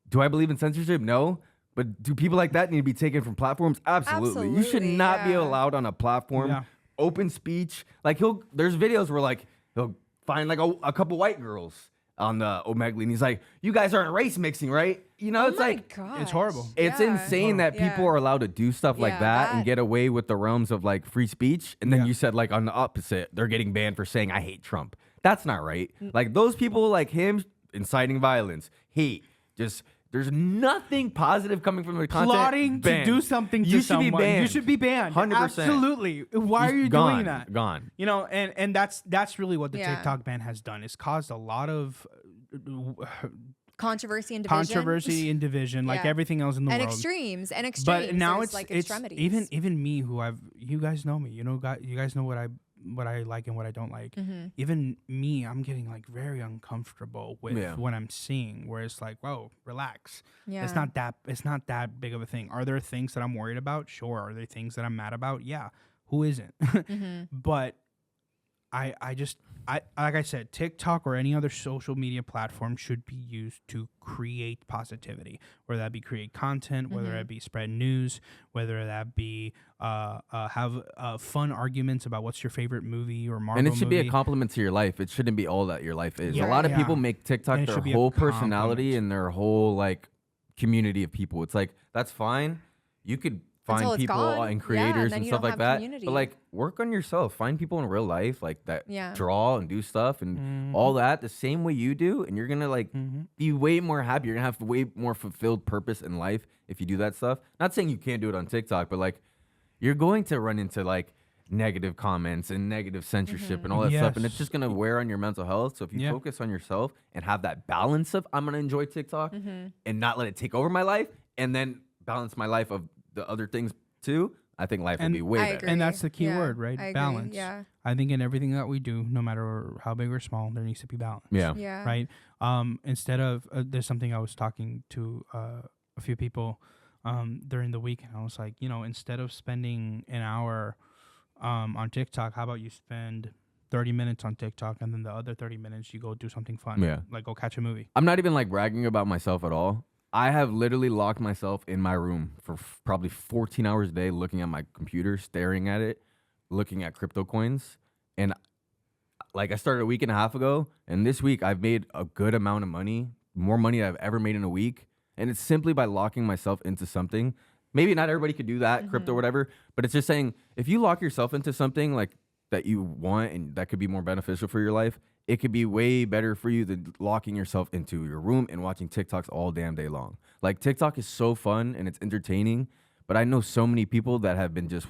do I believe in censorship? No. But do people like that need to be taken from platforms? Absolutely. You should not be allowed on a platform. Yeah. Open speech. Like there's videos where like he'll find like a couple white girls on the Omegle, and he's like, you guys aren't race mixing, right? You know, it's like, gosh. It's horrible. It's insane that people are allowed to do stuff like that and get away with the realms of like free speech. And then you said like on the opposite, they're getting banned for saying, I hate Trump. That's not right. Like those people like him inciting violence, hate, just There's nothing positive coming from the content. Plotting to Banned. do something to You should someone. be banned. You should be banned. 100%. Absolutely. Why are you Gone. doing that? Gone. You know, and that's really what the Yeah. TikTok ban has done. It's caused a lot of Controversy and division. like Yeah. everything else in the and world. extremes. But now There's, it's like it's extremities. even me who you guys know me. You guys know what I like and what I don't like. Mm-hmm. Even me, I'm getting like very uncomfortable with Yeah. what I'm seeing. Where it's like, whoa, relax. Yeah. It's not that big of a thing. Are there things that I'm worried about? Sure. Are there things that I'm mad about? Yeah. Who isn't? Mm-hmm. But I like I said, TikTok or any other social media platform should be used to create positivity, whether that be create content, whether Mm-hmm. that be spread news, whether that be have fun arguments about what's your favorite movie or Marvel And it should be movie. a compliment to your life. It shouldn't be all that your life is. Yeah. A lot of Yeah. people make TikTok And it their should be a whole personality compliment. and their whole like community of people. It's like, that's fine. You could Until find it's people gone. and Yeah, creators and then and you stuff don't like have that. community. But like, work on yourself. Find people in real life like that Yeah. draw and do stuff and all that the same way you do. And you're gonna like be way more happy. You're gonna have way more fulfilled purpose in life if you do that stuff. Not saying you can't do it on TikTok, but like, you're going to run into like negative comments and negative censorship and all that stuff, and it's Yes. just gonna wear on your mental health. So if you Yeah. focus on yourself and have that balance of I'm gonna enjoy TikTok and not let it take over my life, and then balance my life of the other things too, I think life And will be way I better. agree. And that's the key Yeah, word, right? I agree. Balance. Yeah. I think in everything that we do, no matter how big or small, there needs to be balance. Yeah. Yeah. Right. Instead of there's something I was talking to a few people during the week, and I was like, instead of spending an hour on TikTok, how about you spend 30 minutes on TikTok, and then the other 30 minutes you go do something fun. Yeah. Like go catch a movie. I'm not even like bragging about myself at all. I have literally locked myself in my room for probably 14 hours a day, looking at my computer, staring at it, looking at crypto coins. And like, I started a week and a half ago, and this week I've made a good amount of money, more money than I've ever made in a week. And it's simply by locking myself into something. Maybe not everybody could do that, crypto or whatever, but it's just saying, if you lock yourself into something like that you want and that could be more beneficial for your life, it could be way better for you than locking yourself into your room and watching TikToks all damn day long. Like, TikTok is so fun and it's entertaining, but I know so many people that have been just,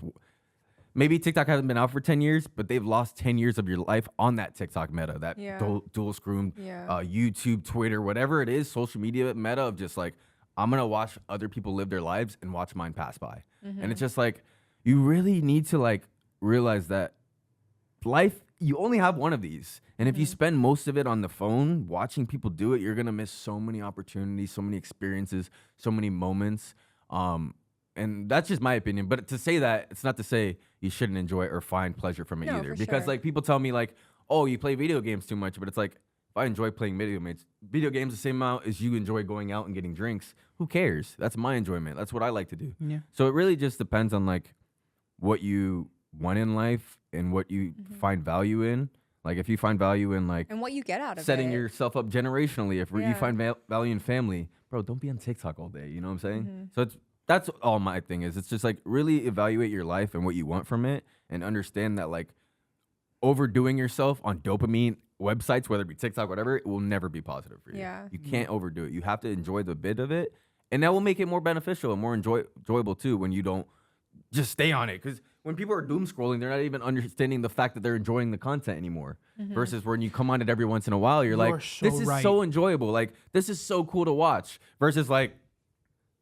maybe TikTok hasn't been out for 10 years, but they've lost 10 years of your life on that TikTok meta, that Yeah. dual screen, Yeah. YouTube, Twitter, whatever it is, social media meta of just like, I'm going to watch other people live their lives and watch mine pass by. And it's just like, you really need to like realize that life, you only have one of these. And if you spend most of it on the phone watching people do it, you're going to miss so many opportunities, so many experiences, so many moments. And that's just my opinion. But to say that, it's not to say you shouldn't enjoy it or find pleasure from it No, either. for Because sure. like, people tell me like, oh, you play video games too much. But it's like, if I enjoy playing video games the same amount as you enjoy going out and getting drinks, who cares? That's my enjoyment. That's what I like to do. Yeah. So it really just depends on like what you want in life and what you find value in. Like, if you find value in like And what you get out of setting it. yourself up generationally, if you Yeah. find value in family, bro, don't be on TikTok all day. You know what I'm saying? So that's all my thing is. It's just like, really evaluate your life and what you want from it, and understand that like overdoing yourself on dopamine websites, whether it be TikTok, whatever, it will never be positive for you. Yeah. You can't overdo it. You have to enjoy the bit of it, and that will make it more beneficial and more enjoyable too when you don't just stay on it. Because when people are doom scrolling, they're not even understanding the fact that they're enjoying the content anymore. Versus when you come on it every once in a while, you're like, so this is right. so enjoyable. Like, this is so cool to watch. Versus like,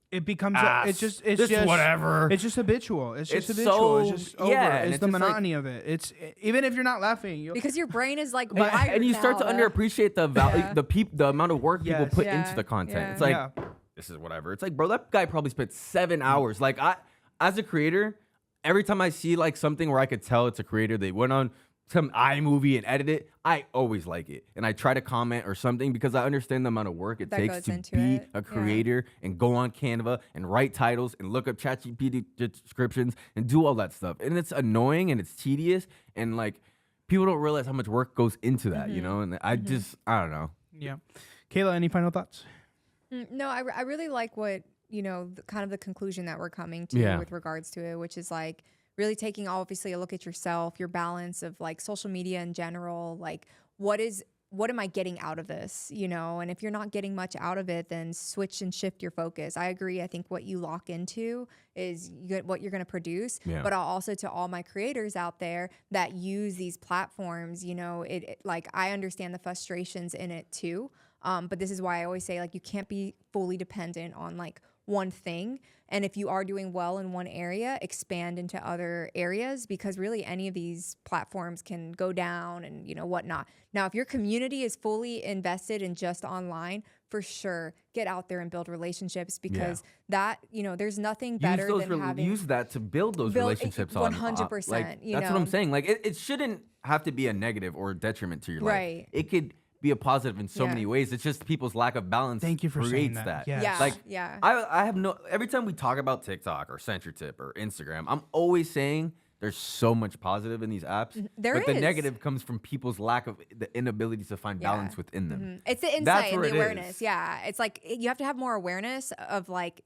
It becomes it's just whatever. It's just habitual. It's just It's habitual. It's so- just over. yeah, and It's it's the just like- monotony of it. It's even if you're not laughing, you'll, Because your brain is like and, wired and you start to now, underappreciate the value, Yeah. the amount of work people Yes. put Yeah, into the content. yeah. It's like, Yeah. this is whatever. It's like, bro, that guy probably spent 7 hours. Like, as a creator, every time I see like something where I could tell it's a creator, they went on some iMovie and edit it, I always like it. And I try to comment or something because I understand the amount of work it That takes goes to into be it. a Yeah. creator and go on Canva and write titles and look up ChatGPT descriptions and do all that stuff. And it's annoying and it's tedious, and like, people don't realize how much work goes into that, you know? And I don't know. yeah. Kayla, any final thoughts? No, I really like what, kind of the conclusion that we're coming to Yeah. with regards to it, which is like really taking obviously a look at yourself, your balance of like social media in general, like what is what am I getting out of this, you know? And if you're not getting much out of it, then switch and shift your focus. I agree. I think what you lock into is what you're going to produce. Yeah. But I'll also, to all my creators out there that use these platforms, you know, like I understand the frustrations in it too. But this is why I always say, like, you can't be fully dependent on like one thing. And if you are doing well in one area, expand into other areas, because really any of these platforms can go down and, you know, whatnot. Now, if your community is fully invested in just online, for sure, get out there and build relationships, because that, you know, there's nothing better than having. Use that to build those relationships 100%. Like, you that's know? what I'm saying. Like, it shouldn't have to be a negative or a detriment to your life. Right. It could be a positive in so many ways. It's just people's lack of balance. Thank you for saying creates that. that. Yes. Like, yeah. I have no. Every time we talk about TikTok or CensorTip or Instagram, I'm always saying there's so much positive in these apps. There but is. the negative comes from people's lack of the inability to find balance within them. Mm-hmm. It's the insight That's and where the it awareness. is. Yeah. It's like you have to have more awareness of like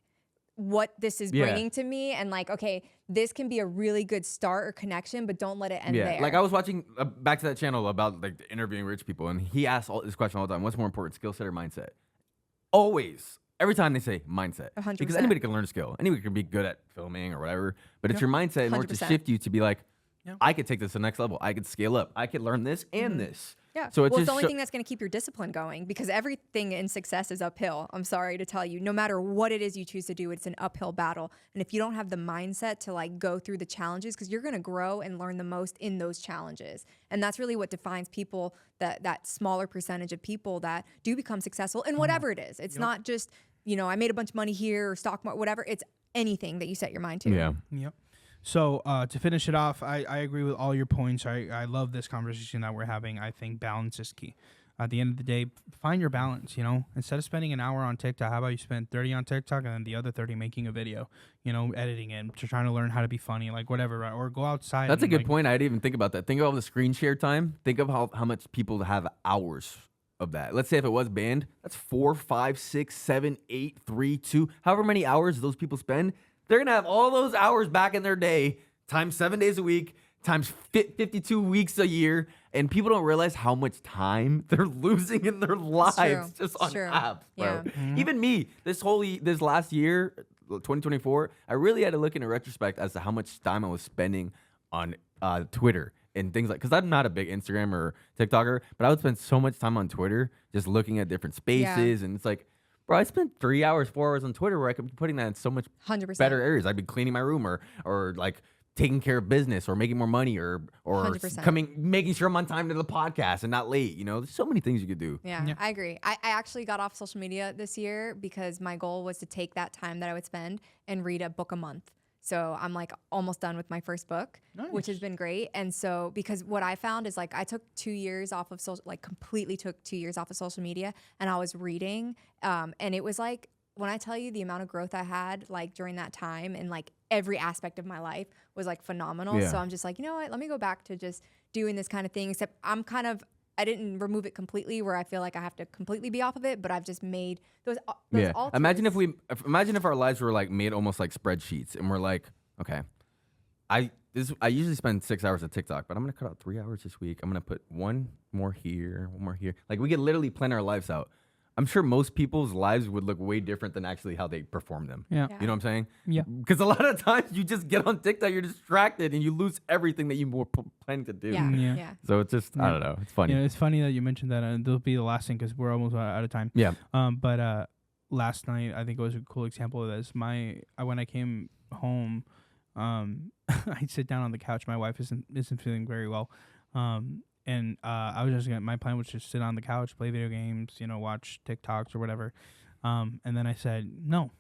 what this is bringing to me, and like, okay, this can be a really good start or connection, but don't let it end there. Like I was watching back to that channel about like interviewing rich people, and he asks this question all the time: what's more important, skill set or mindset? Always, every time they say mindset, 100%. because anybody can learn a skill, anybody can be good at filming or whatever, but it's your mindset in order to 100%. shift you to be like, Yeah. I could take this to the next level, I could scale up, I could learn this and this. Yeah. So It's the only thing that's going to keep your discipline going, because everything in success is uphill. I'm sorry to tell you, no matter what it is you choose to do, it's an uphill battle. And if you don't have the mindset to like go through the challenges, because you're going to grow and learn the most in those challenges. And that's really what defines people, that smaller percentage of people that do become successful in whatever it is. It's not just, you know, I made a bunch of money here or stock market, whatever. It's anything that you set your mind to. Yeah. Yep. So to finish it off, I agree with all your points. I love this conversation that we're having. I think balance is key. At the end of the day, find your balance, you know. Instead of spending an hour on TikTok, how about you spend 30 on TikTok and then the other 30 making a video, you know, editing it, to trying to learn how to be funny, like whatever, right? Or go outside. That's a good like, point. I didn't even think about that. Think of all the screen share time. Think of how much people have hours of that. Let's say if it was banned, that's 4, 5, 6, 7, 8, 3, 2, however many hours those people spend. They're going to have all those hours back in their day, times 7 days a week, times 52 weeks a year. And people don't realize how much time they're losing in their lives just on apps, bro. Yeah. Even me, this last year, 2024, I really had to look in a retrospect as to how much time I was spending on Twitter and things like, because I'm not a big Instagram or TikToker, but I would spend so much time on Twitter just looking at different spaces. And it's like, bro, I spent 3 hours, 4 hours on Twitter where I could be putting that in so much 100%. better areas. I'd be cleaning my room or like taking care of business or making more money or 100%. making sure I'm on time to the podcast and not late. You know, there's so many things you could do. Yeah, I agree. I actually got off social media this year because my goal was to take that time that I would spend and read a book a month. So I'm like almost done with my first book, which has been great. And so, because what I found is like I took 2 years off of completely took 2 years off of social media, and I was reading. And it was like, when I tell you the amount of growth I had like during that time, and like every aspect of my life was like phenomenal. Yeah. So I'm just like, you know what, let me go back to just doing this kind of thing, except I didn't remove it completely where I feel like I have to completely be off of it, but I've just made those alters. Imagine if our lives were like made almost like spreadsheets, and we're like, okay, I usually spend 6 hours on TikTok, but I'm gonna cut out 3 hours this week. I'm gonna put one more here. Like, we could literally plan our lives out. I'm sure most people's lives would look way different than actually how they perform them. Yeah. You know what I'm saying? Yeah. Because a lot of times you just get on TikTok, you're distracted, and you lose everything that you were planning to do. Yeah. So it's just, I don't know. It's funny. You know, it's funny that you mentioned that, and that'll be the last thing because we're almost out of time. Yeah. But last night, I think it was a cool example of this. When I came home, I'd sit down on the couch. My wife isn't feeling very well. And I was just my plan was just sit on the couch, play video games, you know, watch TikToks or whatever. And then I said, no,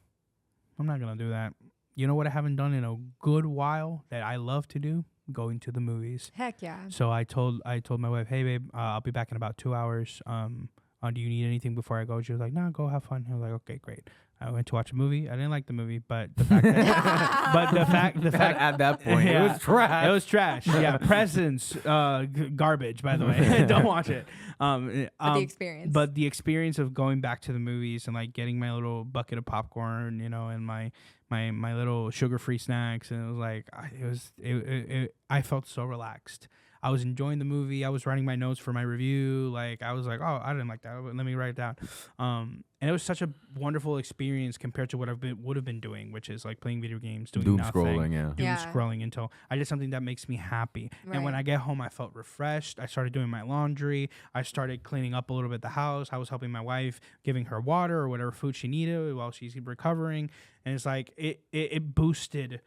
I'm not gonna do that. You know what I haven't done in a good while that I love to do? Going to the movies. Heck yeah. So I told my wife, hey babe, I'll be back in about 2 hours. Do you need anything before I go? She was like, no, go have fun. I was like, okay, great. I went to watch a movie. I didn't like the movie, but the fact that the fact at that point, it was trash. It was trash. Yeah, presents, garbage. By the way, don't watch it. But the experience. But the experience of going back to the movies and like getting my little bucket of popcorn, you know, and my little sugar-free snacks, and it was like I felt so relaxed. I was enjoying the movie. I was writing my notes for my review. Like I was like, oh, I didn't like that. Let me write it down. And it was such a wonderful experience compared to what would have been doing, which is like playing video games, doing Doom nothing, scrolling, doom scrolling until I did something that makes me happy. Right. And when I get home, I felt refreshed. I started doing my laundry. I started cleaning up a little bit the house. I was helping my wife, giving her water or whatever food she needed while she's recovering. And it's like it boosted.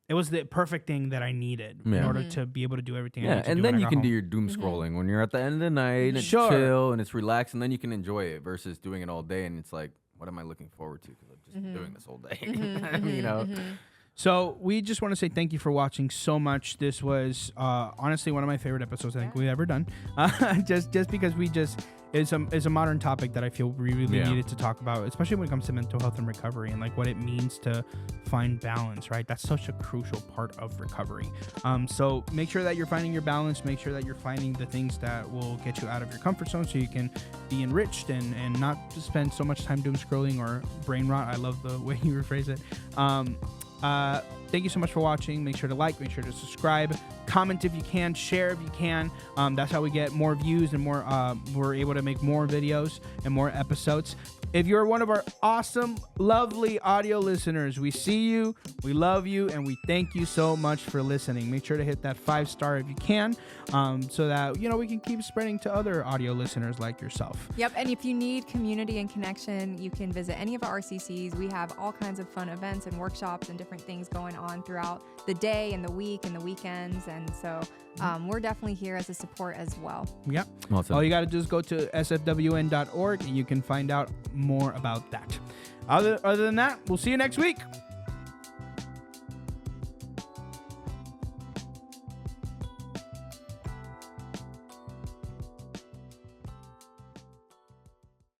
It was the perfect thing that I needed in order to be able to do everything. I need to and do then when I you got can home. do your doom scrolling when you're at the end of the night and it's Sure. chill and it's relaxed, and then you can enjoy it versus doing it all day and it's like, what am I looking forward to? Because I've just been doing this all day. You know. So we just want to say thank you for watching so much. This was honestly one of my favorite episodes I think we've ever done. Just because it's a modern topic that I feel we really needed to talk about, especially when it comes to mental health and recovery and like what it means to find balance, right? That's such a crucial part of recovery. So make sure that you're finding your balance. Make sure that you're finding the things that will get you out of your comfort zone so you can be enriched and not spend so much time doom scrolling or brain rot. I love the way you rephrase it. Thank you so much for watching. Make sure to like, make sure to subscribe, comment if you can, share if you can. That's how we get more views and more. We're able to make more videos and more episodes. If you're one of our awesome, lovely audio listeners, we see you, we love you, and we thank you so much for listening. Make sure to hit that 5-star if you can, so that we can keep spreading to other audio listeners like yourself. Yep, and if you need community and connection, you can visit any of our RCCs. We have all kinds of fun events and workshops and different things going on throughout the day and the week and the weekends, and so we're definitely here as a support as well. Yep. Awesome. All you got to do is go to sfwn.org and you can find out more about that. Other than that, we'll see you next week.